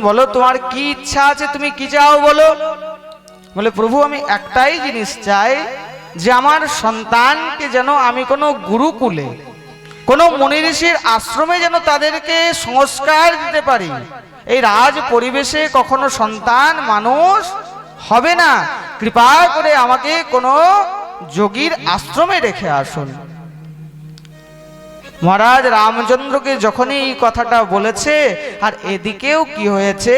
বলো তোমার কি ইচ্ছা আছে, তুমি কি চাও বলো। বলে প্রভু আমি একটাই জিনিস চাই, যে আমার সন্তানকে যেন আমি কোনো গুরুকুলে, কোনো মুনি ঋষির আশ্রমে যেন তাদেরকে সংস্কার দিতে পারি। এই রাজ পরিবেশে কখনো সন্তান মানুষ হবে না, কৃপা করে আমাকে কোনো যোগীর আশ্রমে রেখে আসুন। মহারাজ রামচন্দ্রকে যখনই এই কথাটা বলেছে, আর এদিকেও কি হয়েছে,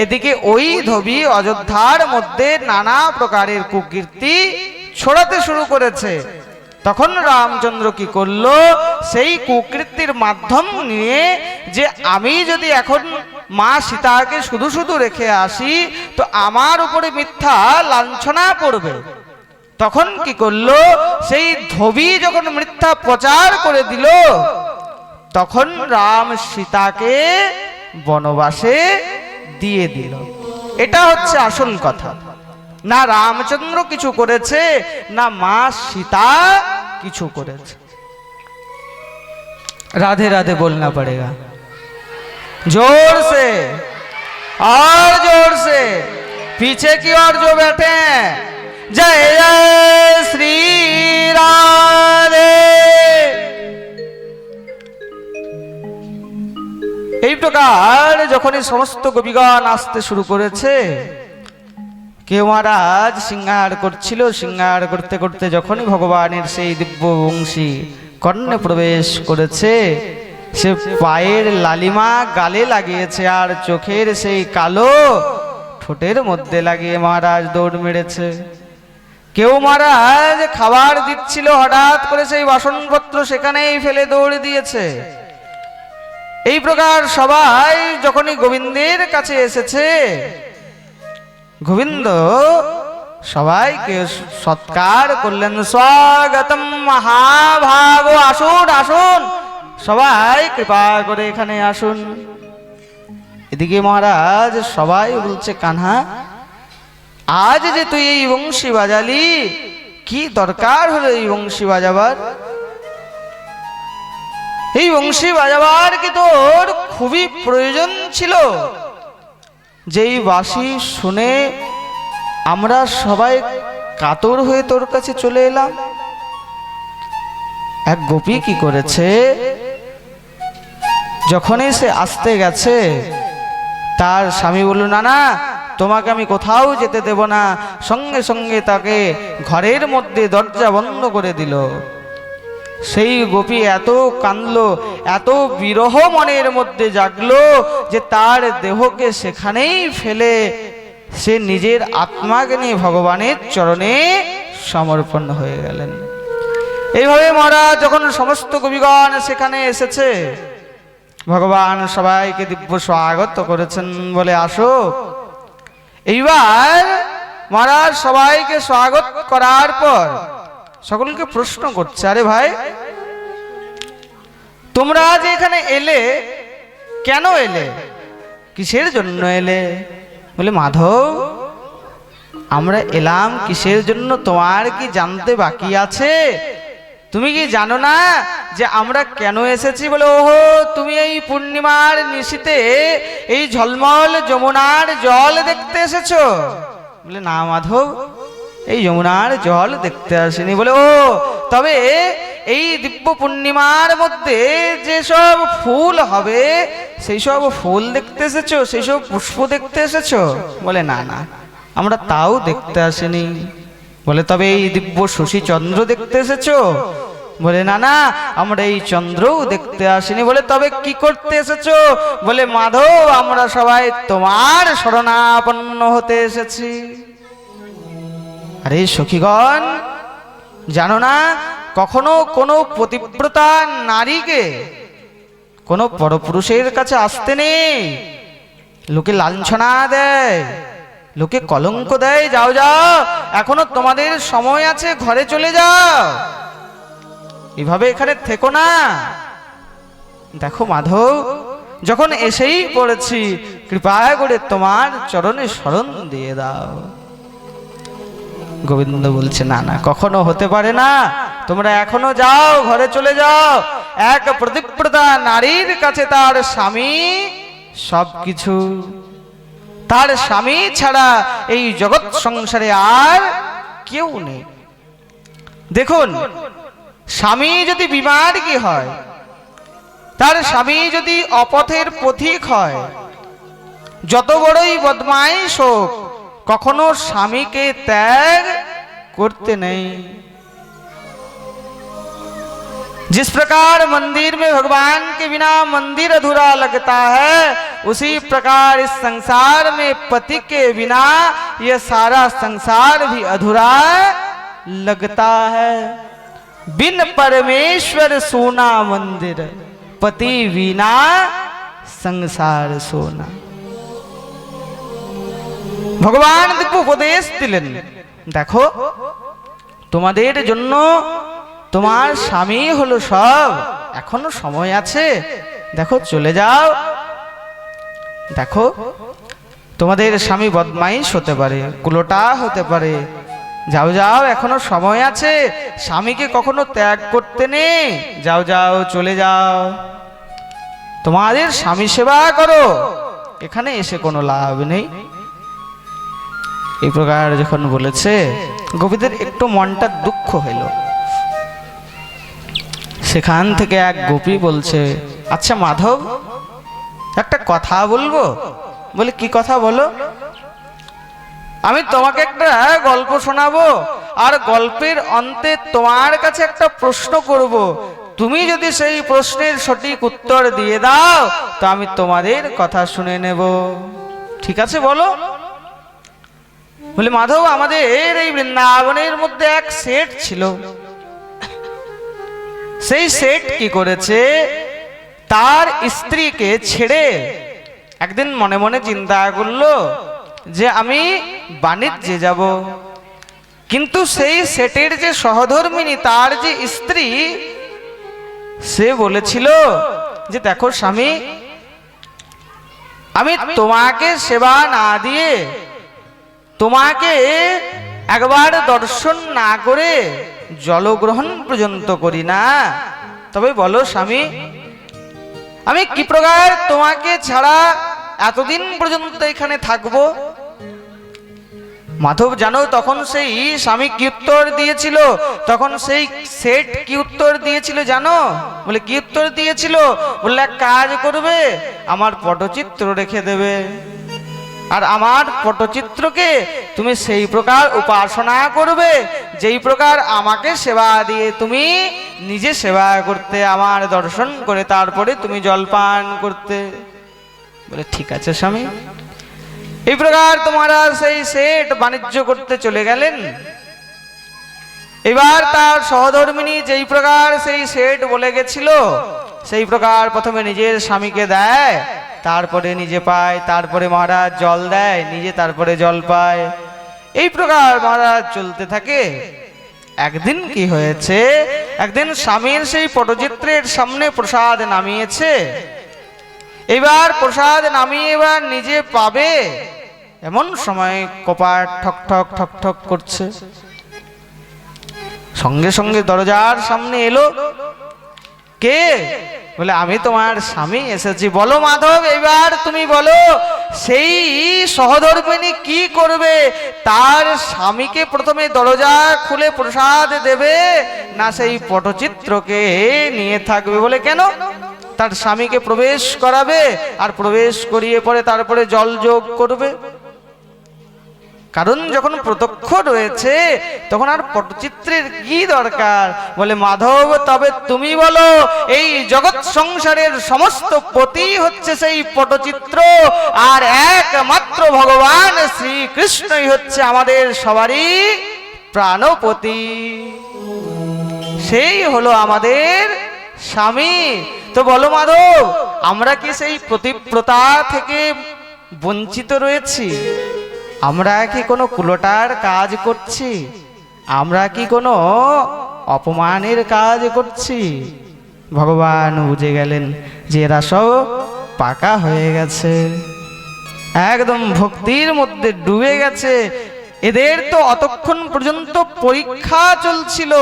এদিকে ওই ধোবি অযোধ্যার মধ্যে নানা প্রকারের কুকীর্তি ছড়াতে শুরু করেছে। তখন রামচন্দ্র কি করলো, সেই কুকীর্তির মাধ্যম নিয়ে যে আমি যদি এখন মা সীতাকে শুধু শুধু রেখে আসি তো আমার উপরে মিথ্যা লাঞ্ছনা পড়বে। তখন কি করলো, সেই ধোবি যখন মিথ্যা প্রচার করে দিল, তখন রাম সীতাকে বনবাসে দিয়ে দিল। এটা হচ্ছে আসল কথা। না রামচন্দ্র কিছু করেছে, না মা সীতা কিছু করেছে। राधे राधे बोलना पड़ेगा, जोर से और जोर से, पीछे की ओर जो बैठे हैं जय जय श्री राधे। এই প্রকার যখনই সমস্ত গোপীগণ আসতে শুরু করেছে, কেউ মহারাজ সিংহার করছিল, সিংহার করতে করতে যখনই ভগবানের সেই দিব্য বংশী কর্ণে প্রবেশ করেছে, সে পায়ের লালিমা গালে লাগিয়েছে, আর চোখের সেই কালো ঠোঁটের মধ্যে লাগিয়ে মহারাজ দৌড় মেরেছে। কেউ মহারাজ খাবার দিচ্ছিল, হঠাৎ করে সেই বাসনপত্র সেখানেই ফেলে দৌড় দিয়েছে। এই প্রকার সবাই যখনই গোবিন্দের কাছে এসেছে, গোবিন্দ সবাইকে সৎকার করলেন, স্বাগতম মহাভাগ, আসুন আসুন, সবাই কৃপা করে এখানে আসুন। এদিকে মহারাজ সবাই বলছে, কানহা আজ যে তুই এই বংশী বাজালি, কি দরকার হলো এই বংশী বাজাবার? এই বংশী বাজাবার কি তোর খুবই প্রয়োজন ছিল? যেই বাঁশি শুনে আমরা সবাই কাতর হয়ে তোর কাছে চলে এলাম। এক গোপী কি করেছে, যখনই সে আসতে গেছে, তার স্বামী বলল, না না তোমাকে আমি কোথাও যেতে দেব না। সঙ্গে সঙ্গে তাকে ঘরের মধ্যে দরজা বন্ধ করে দিল। সেই গোপী এত কাঁদলো, এত বিরহ মনের মধ্যে জাগলো, যে তার দেহকে সেখানেই ফেলে সে নিজের আত্মাকে নিয়ে ভগবানের চরণে সমর্পণ হয়ে গেলেন। এইভাবে মহারাজ যখন সমস্ত গোপীগণ সেখানে এসেছে, ভগবান সবাইকে দিব্য স্বাগত করেছেন, বলে আসো। এইবার মহারাজ সবাইকে স্বাগত করার পর সকলকে প্রশ্ন করছে, আরে ভাই তোমরা যে এখানে এলে, কেন এলে, কিসের জন্য এলে? বলে মাধব আমরা এলাম কিসের জন্য তোমার কি জানতে বাকি আছে? তুমি কি জানো না যে আমরা কেন এসেছি? বলে ওহো, তুমি এই পূর্ণিমার নিশীতে এই ঝলমল যমুনার জল দেখতে এসেছো? বলে না মাধব, এই যমুনার জল দেখতে আসেনি। বলে ও, তবে এই দিব্য পূর্ণিমার মধ্যে যেসব ফুল হবে সেই সব ফুল দেখতে এসেছো, সেই সব পুষ্প দেখতে এসেছো? বলে না না, আমরা তাও দেখতে আসেনি। বলে তবে এই দিব্য শশী চন্দ্র দেখতে এসেছো? বলে না না, আমরা এই চন্দ্রও দেখতে আসিনি। বলে তবে কি করতে এসেছো? বলে মাধব আমরা সবাই তোমার শরণাপন্ন হতে এসেছি। আরে সখীগণ, জানো না কখনো কোনো পতিব্রতা নারীকে কোনো পরপুরুষের কাছে আসতে নেই। লোকে লাঞ্ছনা দেয়, লোকে কলঙ্ক দেয়। যাও যাও, এখনো তোমাদের সময় আছে, ঘরে চলে যাও, এভাবে এখানে থেকো না। দেখো মাধব, যখন এসেই পড়েছি, কৃপা করে তোমার চরণে শরণ দিয়ে দাও। গোবিন্দ বলছে না না, কখনো হতে পারে না, তোমরা এখনো যাও, ঘরে চলে যাও। এক পতিব্রতা নারীর কাছে তার স্বামী সবকিছু, তার স্বামী ছাড়া এই জগৎ সংসারে আর কেউ নেই। দেখুন, স্বামী যদি বিমার্গী হয়, তার স্বামী যদি অপথের পথিক হয়, যত বড়ই বদমাইশ হোক, কখনো স্বামীকে ত্যাগ করতে নেই। जिस प्रकार मंदिर में भगवान के बिना मंदिर अधूरा लगता है, उसी प्रकार इस संसार में पति के बिना यह सारा संसार भी अधूरा लगता है। बिन परमेश्वर सोना मंदिर, पति बिना संसार सोना। भगवान दिव्य उपदेश दिलेन, देखो তোমাদের জন্য তোমার স্বামী হলো সব, এখনো সময় আছে, দেখো চলে যাও। দেখো তোমাদের স্বামী বদমাইশ হতে পারে, কুলোটা হতে পারে, যাও যাও, এখনো সময় আছে, স্বামীকে কখনো ত্যাগ করতে নেই, যাও যাও চলে যাও, তোমাদের স্বামী সেবা করো, এখানে এসে কোনো লাভ নেই। এই প্রকার যখন বলেছে, গোপীদের একটু মনটা দুঃখ হইল। সেখান থেকে এক গোপী বলছে, আচ্ছা মাধব, একটা কথা বলবো। বলে কি কথা বলো? আমি তোমাকে একটা গল্প শোনাবো, আর গল্পের অন্তে তোমার কাছে একটা প্রশ্ন করব, তুমি যদি সেই প্রশ্নের সঠিক উত্তর দিয়ে দাও তো আমি তোমাদের কথা শুনে নেব। ঠিক আছে বলো। বলে মাধব, আমাদের এই বৃন্দাবনের মধ্যে এক শেঠ ছিল। সেই শেঠ কি করেছে, তার স্ত্রীকে ছেড়ে একদিন মনে মনে চিন্তা করলো যে আমি বাণিজ্যে যাব। কিন্তু সেই শেঠের যে সহধর্মিনী, তার যে স্ত্রী, সে বলেছিল যে দেখো স্বামী, আমি তোমাকে সেবা না দিয়ে, তোমাকে একবার দর্শন না করে জলগ্রহণ পর্যন্ত করি না। তবে বলো স্বামী, আমি কি প্রকার তোমাকে ছাড়া এতদিন পর্যন্ত এখানে থাকবো? মাধব জানো তখন সেই স্বামী কি উত্তর দিয়েছিল? তখন সেই শেঠ কি উত্তর দিয়েছিল জানো? বলে কি উত্তর দিয়েছিল? বললে এক কাজ করবে, আমার পটচিত্র রেখে দেবে, আর আমার পটচিত্রকে তুমি সেই প্রকার উপাসনা করবে যেই প্রকার আমাকে সেবা দিয়ে তুমি নিজে সেবা করতে, আমার দর্শন করে তারপরে তুমি জলপান করতে। বলে ঠিক আছে স্বামী। এই প্রকার তোমারা সেই শেঠ বাণিজ্য করতে চলে গেলেন। এবার তার সহধর্মিনী যেই প্রকার সেই শেঠ বলে গেছিল, সেই প্রকার প্রথমে নিজের স্বামীকে দেয়, তারপরে নিজে পায়, তারপরে মহারাজ জল দেয়, নিজে তারপরে জল পায়। এই প্রকার মহারাজ চলতে থাকে। একদিন কি হয়েছে, একদিন স্বামীর সেই পটচিত্রের সামনে প্রসাদ নামিয়েছে। এবার প্রসাদ নামিয়ে এবার নিজে পাবে, এমন সময় কপাট ঠক ঠক ঠক ঠক করছে। সঙ্গে সঙ্গে দরজার সামনে এলো। কে? বলে আমি তোমার স্বামী এসেছি। বলো মাধব, এবার তুমি বলো, সেই সহধর্মিনী কি করবে? তার স্বামীকে প্রথমে দরজা খুলে প্রসাদ দেবে, না সেই পটচিত্রকে নিয়ে থাকবে? বলে কেন? তার স্বামীকে প্রবেশ করাবে, আর প্রবেশ করিয়ে পরে তারপরে জল যোগ করবে। কারণ যখন প্রত্যক্ষ রয়েছে তখন আর পটচিত্রের কি দরকার? বলে মাধব, তবে তুমি বলো, এই জগৎ সংসারের সমস্ত পতি হচ্ছে সেই পটচিত্র, আর একমাত্র ভগবান শ্রীকৃষ্ণই হচ্ছে আমাদের সবারই প্রাণপতি, সেই হলো আমাদের স্বামী। তো বলো মাধব, আমরা কি সেই পতিব্রতা থেকে বঞ্চিত রয়েছি? আমরা কি কোনো কুলোটার কাজ করছি? আমরা কি কোনো অপমানের কাজ করছি? ভগবান বুঝে গেলেন যে এরা সব পাকা হয়ে গেছে, একদম ভক্তির মধ্যে ডুবে গেছে। এদের তো অতক্ষণ পর্যন্ত পরীক্ষা চলছিল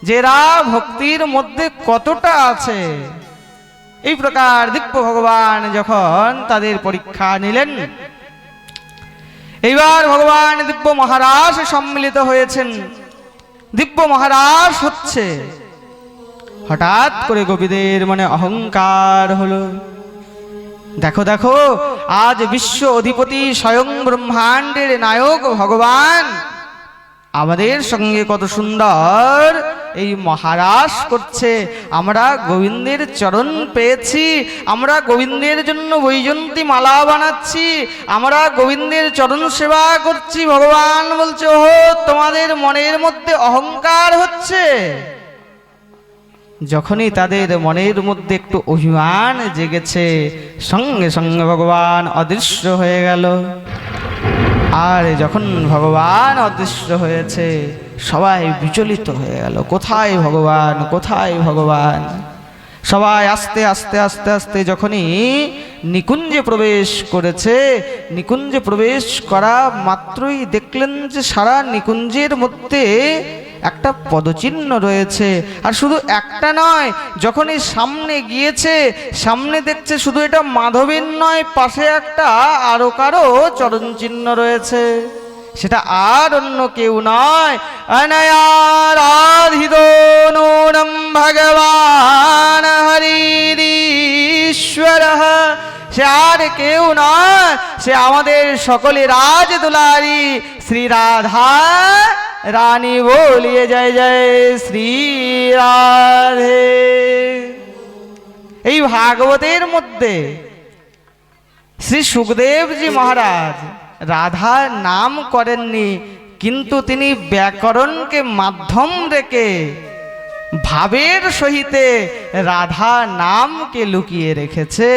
যে এরা ভক্তির মধ্যে কতটা আছে। এই প্রকার দিব্য ভগবান যখন তাদের পরীক্ষা নিলেন, এইবার ভগবান দিব্য মহারাজ সম্মিলিত হয়েছেন, দিব্য মহারাজ হচ্ছে। হঠাৎ করে গোপীদের মনে অহংকার হলো। দেখো দেখো, আজ বিশ্ব অধিপতি স্বয়ং ব্রহ্মাণ্ডের নায়ক ভগবান আমাদের সঙ্গে কত সুন্দর এই মহারাজ করছে। আমরা গোবিন্দের চরণ পেয়েছি, আমরা গোবিন্দের জন্য বৈজন্তী মালা বানাচ্ছি, আমরা গোবিন্দের চরণ সেবা করছি। ভগবান বলছে, ওহো, তোমাদের মনের মধ্যে অহংকার হচ্ছে। যখনই তাদের মনের মধ্যে একটু অভিমান জেগেছে, সঙ্গে সঙ্গে ভগবান অদৃশ্য হয়ে গেল। আর যখন ভগবান অদৃশ্য হয়েছে, সবাই বিচলিত হয়ে গেল, কোথায় ভগবান, কোথায় ভগবান। সবাই আস্তে আস্তে আস্তে আস্তে যখনই নিকুঞ্জে প্রবেশ করেছে, নিকুঞ্জে প্রবেশ করা মাত্রই দেখলেন যে সারা নিকুঞ্জের মধ্যে একটা পদচিহ্ন রয়েছে। আর শুধু একটা নয়, যখনই সামনে গিয়েছে, সামনে দেখছে শুধু এটা মাধবের নয়, পাশে একটা আরো কারো চরণ চিহ্ন রয়েছে। সেটা আর অন্য কেউ নয়, অনয়ারাধিত নূনম ভগবান হরিশ্বর। সে আর কেউ নয়, সে আমাদের সকলে রাজ দুলারী শ্রী রাধা রানী। বলিয়ে জয় জয় শ্রী রাধে। এই ভাগবতের মধ্যে শ্রী সুখদেবজি মহারাজ রাধার নাম করেননি, কিন্তু তিনি ব্যাকরণকে মাধ্যম রেখে ভাবের সহিতে রাধা নামকে লুকিয়ে রেখেছে।